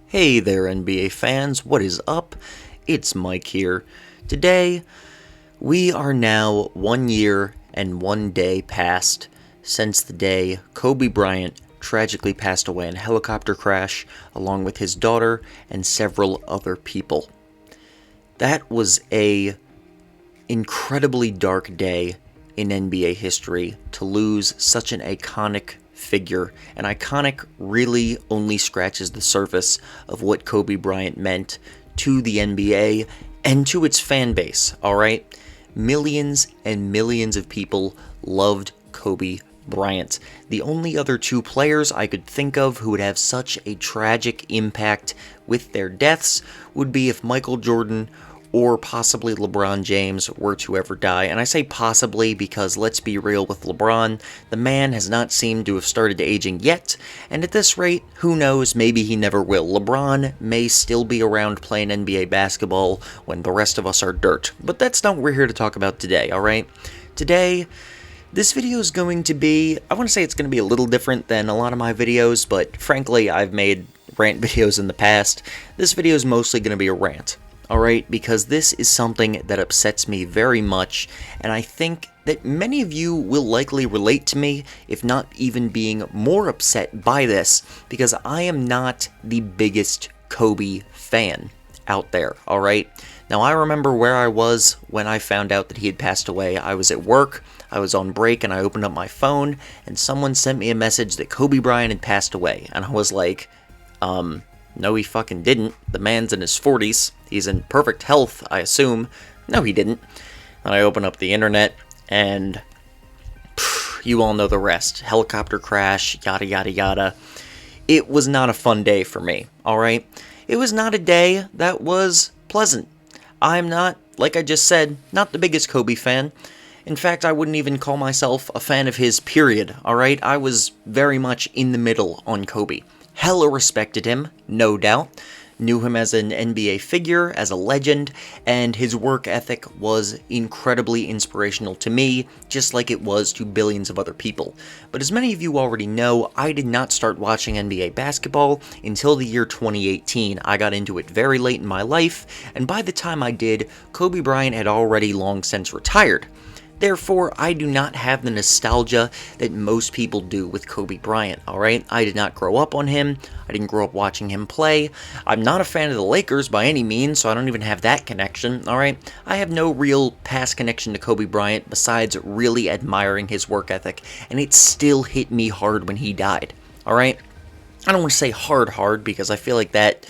Hey there, NBA fans, what is up? It's Mike here. Today, we are now 1 year and 1 day past since the day Kobe Bryant tragically passed away in a helicopter crash, along with his daughter and several other people. That was a incredibly dark day in NBA history to lose such an iconic figure. And iconic really only scratches the surface of what Kobe Bryant meant to the NBA and to its fan base, alright? Millions and millions of people loved Kobe Bryant. The only other two players I could think of who would have such a tragic impact with their deaths would be if Michael Jordan or possibly LeBron James were to ever die. And I say possibly because, let's be real with LeBron, the man has not seemed to have started aging yet, and at this rate, who knows, maybe he never will. LeBron may still be around playing NBA basketball when the rest of us are dirt. But that's not what we're here to talk about today, alright? Today, this video is going to be, I want to say it's going to be a little different than a lot of my videos, but frankly, I've made rant videos in the past. This video is mostly going to be a rant. Alright, because this is something that upsets me very much, and I think that many of you will likely relate to me, if not even being more upset by this, because I am not the biggest Kobe fan out there, alright? Now, I remember where I was when I found out that he had passed away. I was at work, I was on break, and I opened up my phone, and someone sent me a message that Kobe Bryant had passed away, and I was like, no, he fucking didn't. The man's in his 40s. He's in perfect health, I assume. No, he didn't. And I open up the internet, and you all know the rest. Helicopter crash, yada yada yada. It was not a fun day for me, alright? It was not a day that was pleasant. I'm not, like I just said, not the biggest Kobe fan. In fact, I wouldn't even call myself a fan of his, period, alright? I was very much in the middle on Kobe. Hella respected him, no doubt, knew him as an NBA figure, as a legend, and his work ethic was incredibly inspirational to me, just like it was to billions of other people. But as many of you already know, I did not start watching NBA basketball until the year 2018. I got into it very late in my life, and by the time I did, Kobe Bryant had already long since retired. Therefore, I do not have the nostalgia that most people do with Kobe Bryant, alright? I did not grow up on him, I didn't grow up watching him play, I'm not a fan of the Lakers by any means, so I don't even have that connection, alright? I have no real past connection to Kobe Bryant besides really admiring his work ethic, and it still hit me hard when he died, alright? I don't want to say hard because I feel like that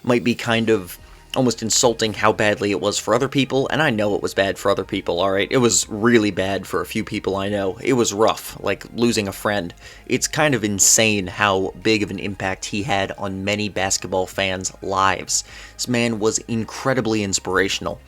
might be kind of almost insulting how badly it was for other people, and I know it was bad for other people, alright? It was really bad for a few people I know. It was rough, like losing a friend. It's kind of insane how big of an impact he had on many basketball fans' lives. This man was incredibly inspirational.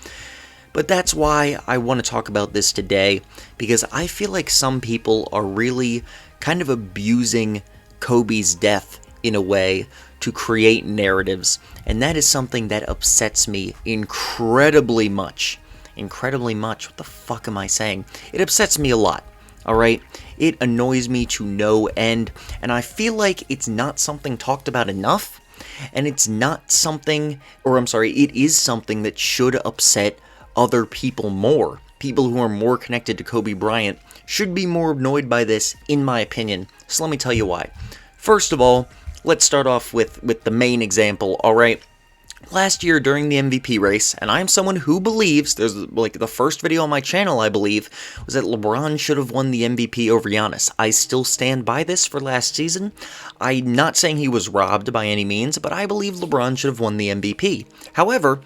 But that's why I want to talk about this today, because I feel like some people are really kind of abusing Kobe's death in a way to create narratives, and that is something that upsets me incredibly much. Incredibly much? What the fuck am I saying? It upsets me a lot, alright? It annoys me to no end, and I feel like it's not something talked about enough, and it's not something, or I'm sorry, it is something that should upset other people more. People who are more connected to Kobe Bryant should be more annoyed by this, in my opinion. So let me tell you why. First of all, let's start off with the main example, alright? Last year during the MVP race, and I'm someone who believes, there's like the first video on my channel I believe, was that LeBron should have won the MVP over Giannis. I still stand by this for last season. I'm not saying he was robbed by any means, but I believe LeBron should have won the MVP. However,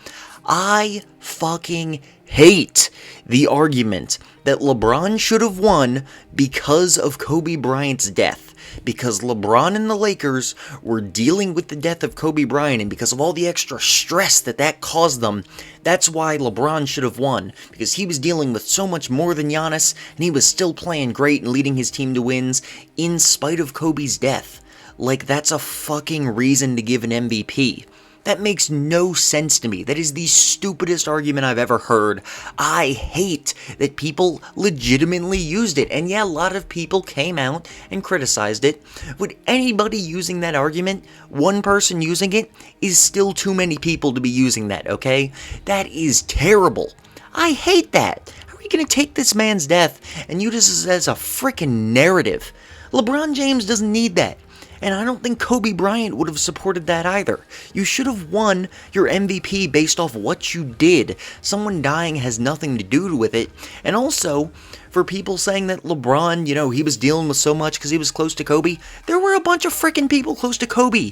I fucking hate the argument that LeBron should have won because of Kobe Bryant's death. Because LeBron and the Lakers were dealing with the death of Kobe Bryant, and because of all the extra stress that caused them, that's why LeBron should have won. Because he was dealing with so much more than Giannis, and he was still playing great and leading his team to wins in spite of Kobe's death. Like, that's a fucking reason to give an MVP. That makes no sense to me. That is the stupidest argument I've ever heard. I hate that people legitimately used it. And yeah, a lot of people came out and criticized it. Would anybody using that argument, one person using it, is still too many people to be using that, okay? That is terrible. I hate that. How are you going to take this man's death and use this as a freaking narrative? LeBron James doesn't need that. And I don't think Kobe Bryant would have supported that either. You should have won your MVP based off what you did. Someone dying has nothing to do with it. And also, for people saying that LeBron, he was dealing with so much because he was close to Kobe, there were a bunch of freaking people close to Kobe.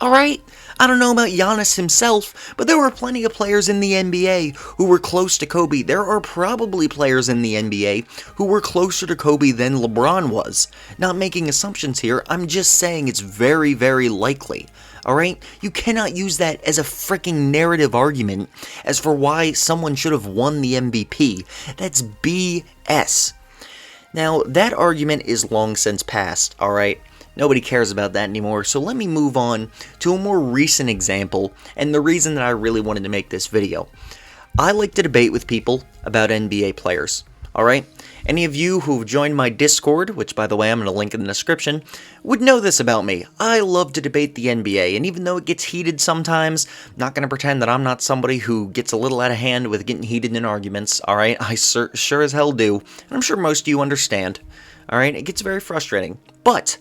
Alright? I don't know about Giannis himself, but there were plenty of players in the NBA who were close to Kobe. There are probably players in the NBA who were closer to Kobe than LeBron was. Not making assumptions here, I'm just saying it's very, very likely. Alright? You cannot use that as a freaking narrative argument as for why someone should have won the MVP. That's BS. Now, that argument is long since past, alright? Nobody cares about that anymore, so let me move on to a more recent example, and the reason that I really wanted to make this video. I like to debate with people about NBA players, alright? Any of you who've joined my Discord, which by the way I'm going to link in the description, would know this about me. I love to debate the NBA, and even though it gets heated sometimes, I'm not going to pretend that I'm not somebody who gets a little out of hand with getting heated in arguments, alright? I sure as hell do, and I'm sure most of you understand, alright? It gets very frustrating, but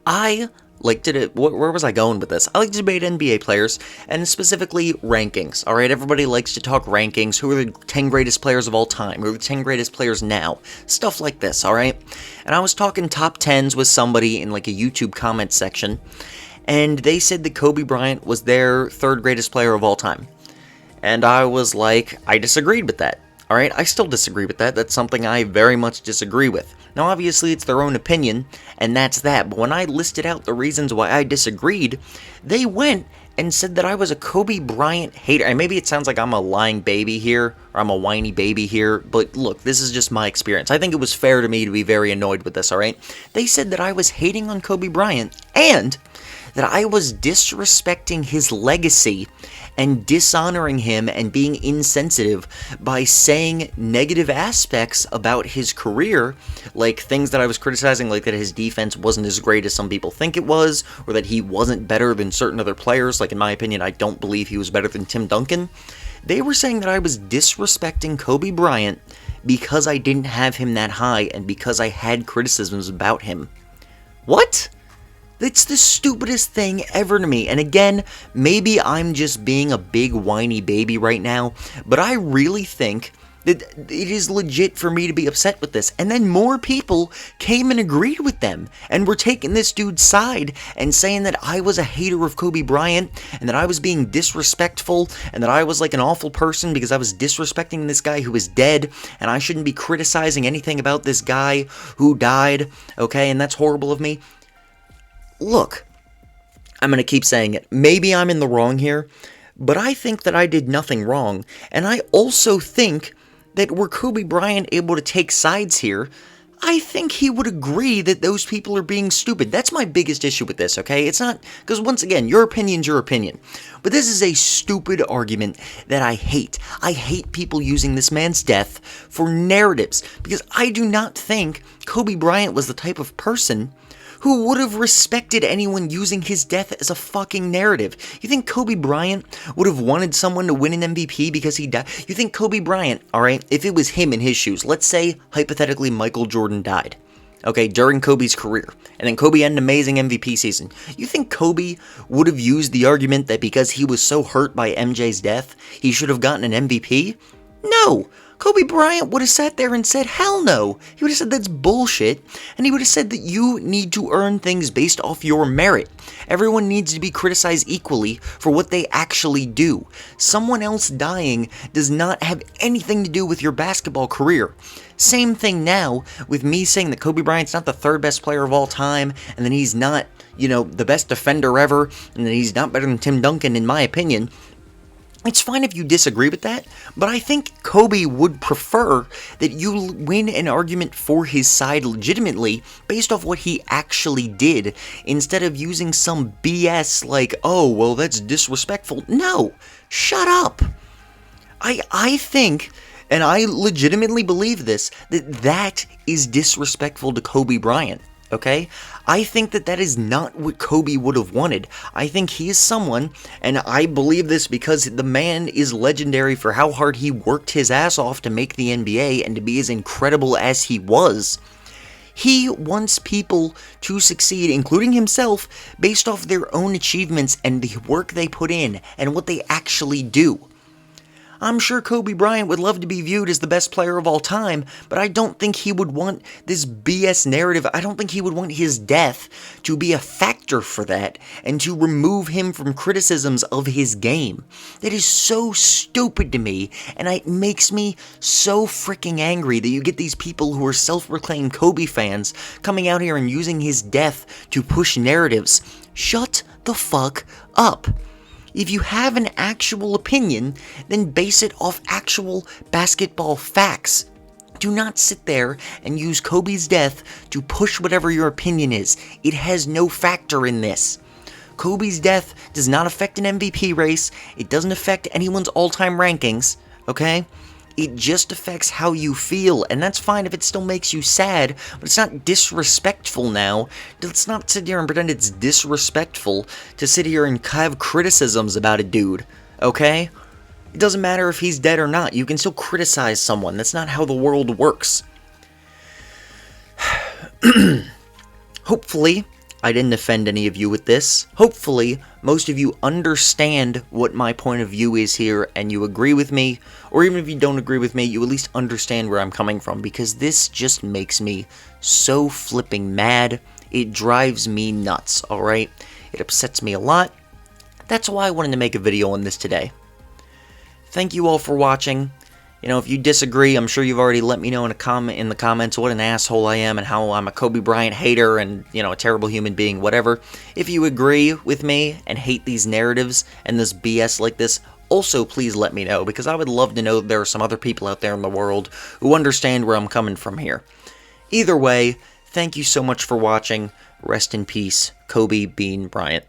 I like to, where was I going with this? I like to debate NBA players, and specifically rankings, alright? Everybody likes to talk rankings, who are the 10 greatest players of all time, who are the 10 greatest players now, stuff like this, alright? And I was talking top 10s with somebody in like a YouTube comment section, and they said that Kobe Bryant was their 3rd greatest player of all time. And I was like, I disagreed with that. Alright, I still disagree with that. That's something I very much disagree with. Now, obviously, it's their own opinion, and that's that. But when I listed out the reasons why I disagreed, they went and said that I was a Kobe Bryant hater. And maybe it sounds like I'm a lying baby here, or I'm a whiny baby here, but look, this is just my experience. I think it was fair to me to be very annoyed with this, alright? They said that I was hating on Kobe Bryant, and that I was disrespecting his legacy and dishonoring him and being insensitive by saying negative aspects about his career, like things that I was criticizing, like that his defense wasn't as great as some people think it was, or that he wasn't better than certain other players. Like, in my opinion, I don't believe he was better than Tim Duncan. They were saying that I was disrespecting Kobe Bryant because I didn't have him that high and because I had criticisms about him. What? It's the stupidest thing ever to me, and again, maybe I'm just being a big whiny baby right now, but I really think that it is legit for me to be upset with this. And then more people came and agreed with them, and were taking this dude's side, and saying that I was a hater of Kobe Bryant, and that I was being disrespectful, and that I was like an awful person because I was disrespecting this guy who is dead, and I shouldn't be criticizing anything about this guy who died, okay, and that's horrible of me. Look, I'm going to keep saying it. Maybe I'm in the wrong here, but I think that I did nothing wrong, and I also think that were Kobe Bryant able to take sides here, I think he would agree that those people are being stupid. That's my biggest issue with this, okay? It's not, because once again, your opinion's your opinion. But this is a stupid argument that I hate. I hate people using this man's death for narratives, because I do not think Kobe Bryant was the type of person who would have respected anyone using his death as a fucking narrative. You think Kobe Bryant would have wanted someone to win an MVP because he died? You think Kobe Bryant, alright, if it was him in his shoes, let's say, hypothetically, Michael Jordan died, okay, during Kobe's career, and then Kobe had an amazing MVP season. You think Kobe would have used the argument that because he was so hurt by MJ's death, he should have gotten an MVP? No! Kobe Bryant would have sat there and said, hell no. He would have said that's bullshit, and he would have said that you need to earn things based off your merit. Everyone needs to be criticized equally for what they actually do. Someone else dying does not have anything to do with your basketball career. Same thing now with me saying that Kobe Bryant's not the 3rd best player of all time, and that he's not, the best defender ever, and that he's not better than Tim Duncan in my opinion. It's fine if you disagree with that, but I think Kobe would prefer that you win an argument for his side legitimately based off what he actually did, instead of using some BS like, oh, well, that's disrespectful. No, shut up. I think, and I legitimately believe this, that is disrespectful to Kobe Bryant. Okay? I think that is not what Kobe would have wanted. I think he is someone, and I believe this because the man is legendary for how hard he worked his ass off to make the NBA and to be as incredible as he was. He wants people to succeed, including himself, based off their own achievements and the work they put in and what they actually do. I'm sure Kobe Bryant would love to be viewed as the best player of all time, but I don't think he would want this BS narrative. I don't think he would want his death to be a factor for that and to remove him from criticisms of his game. That is so stupid to me, and it makes me so freaking angry that you get these people who are self-proclaimed Kobe fans coming out here and using his death to push narratives. Shut the fuck up. If you have an actual opinion, then base it off actual basketball facts. Do not sit there and use Kobe's death to push whatever your opinion is. It has no factor in this. Kobe's death does not affect an MVP race. It doesn't affect anyone's all-time rankings, okay? It just affects how you feel, and that's fine if it still makes you sad, but it's not disrespectful now. Let's not sit here and pretend it's disrespectful to sit here and have criticisms about a dude, okay? It doesn't matter if he's dead or not. You can still criticize someone. That's not how the world works. Hopefully, I didn't offend any of you with this. Hopefully, most of you understand what my point of view is here and you agree with me, or even if you don't agree with me, you at least understand where I'm coming from, because this just makes me so flipping mad. It drives me nuts, alright? It upsets me a lot. That's why I wanted to make a video on this today. Thank you all for watching. You know, if you disagree, I'm sure you've already let me know in the comments what an asshole I am and how I'm a Kobe Bryant hater and, you know, a terrible human being, whatever. If you agree with me and hate these narratives and this BS like this, also please let me know, because I would love to know that there are some other people out there in the world who understand where I'm coming from here. Either way, thank you so much for watching. Rest in peace, Kobe Bean Bryant.